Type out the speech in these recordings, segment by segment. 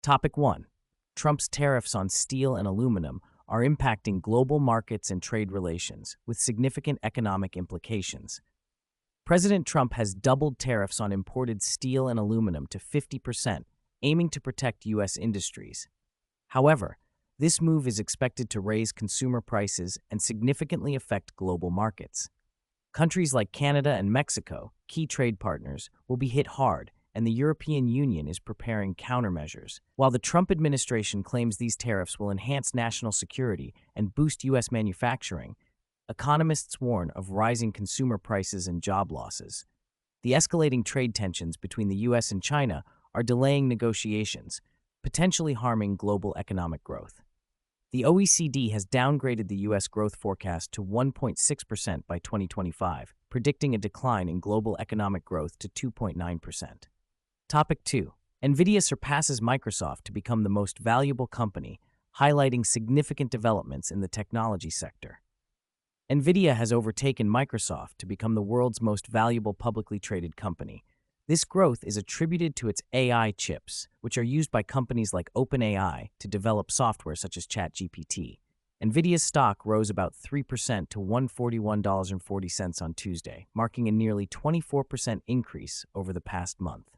Topic 1. Trump's tariffs on steel and aluminum are impacting global markets and trade relations, with significant economic implications. President Trump has doubled tariffs on imported steel and aluminum to 50%, aiming to protect U.S. industries. However, this move is expected to raise consumer prices and significantly affect global markets. Countries like Canada and Mexico, key trade partners, will be hit hard, and the European Union is preparing countermeasures. While the Trump administration claims these tariffs will enhance national security and boost U.S. manufacturing, economists warn of rising consumer prices and job losses. The escalating trade tensions between the U.S. and China are delaying negotiations, potentially harming global economic growth. The OECD has downgraded the U.S. growth forecast to 1.6% by 2025, predicting a decline in global economic growth to 2.9%. Topic 2. Nvidia surpasses Microsoft to become the most valuable company, highlighting significant developments in the technology sector. Nvidia has overtaken Microsoft to become the world's most valuable publicly traded company. This growth is attributed to its AI chips, which are used by companies like OpenAI to develop software such as ChatGPT. Nvidia's stock rose about 3% to $141.40 on Tuesday, marking a nearly 24% increase over the past month.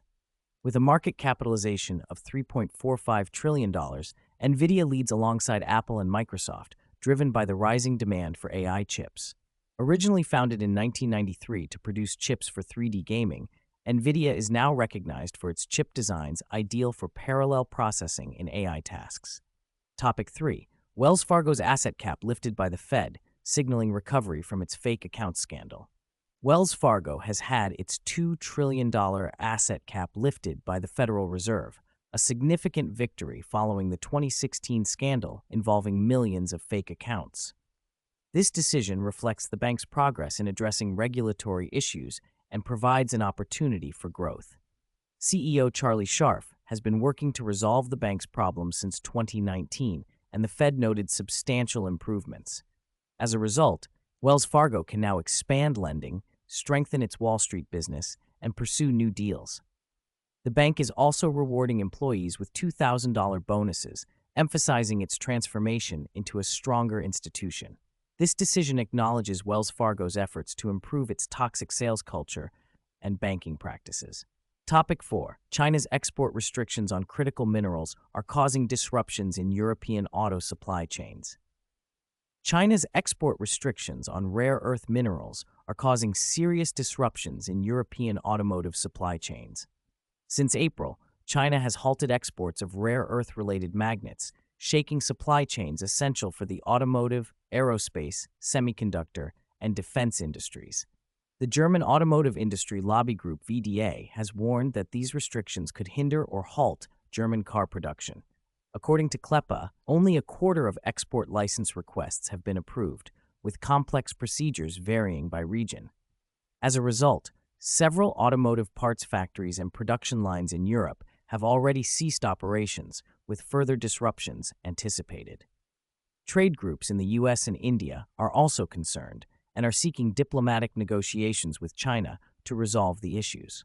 With a market capitalization of $3.45 trillion, Nvidia leads alongside Apple and Microsoft, driven by the rising demand for AI chips. Originally founded in 1993 to produce chips for 3D gaming, Nvidia is now recognized for its chip designs ideal for parallel processing in AI tasks. Topic 3. Wells Fargo's asset cap lifted by the Fed, signaling recovery from its fake account scandal. Wells Fargo has had its $2 trillion asset cap lifted by the Federal Reserve, a significant victory following the 2016 scandal involving millions of fake accounts. This decision reflects the bank's progress in addressing regulatory issues and provides an opportunity for growth. CEO Charlie Scharf has been working to resolve the bank's problems since 2019, and the Fed noted substantial improvements. As a result, Wells Fargo can now expand lending, strengthen its Wall Street business, and pursue new deals. The bank is also rewarding employees with $2,000 bonuses, emphasizing its transformation into a stronger institution. This decision acknowledges Wells Fargo's efforts to improve its toxic sales culture and banking practices. Topic 4. China's export restrictions on critical minerals are causing disruptions in European auto supply chains. China's export restrictions on rare earth minerals are causing serious disruptions in European automotive supply chains. Since April, China has halted exports of rare earth-related magnets, shaking supply chains essential for the automotive, aerospace, semiconductor, and defense industries. The German automotive industry lobby group VDA has warned that these restrictions could hinder or halt German car production. According to CLEPA, only a quarter of export license requests have been approved, with complex procedures varying by region. As a result, several automotive parts factories and production lines in Europe have already ceased operations, with further disruptions anticipated. Trade groups in the U.S. and India are also concerned and are seeking diplomatic negotiations with China to resolve the issues.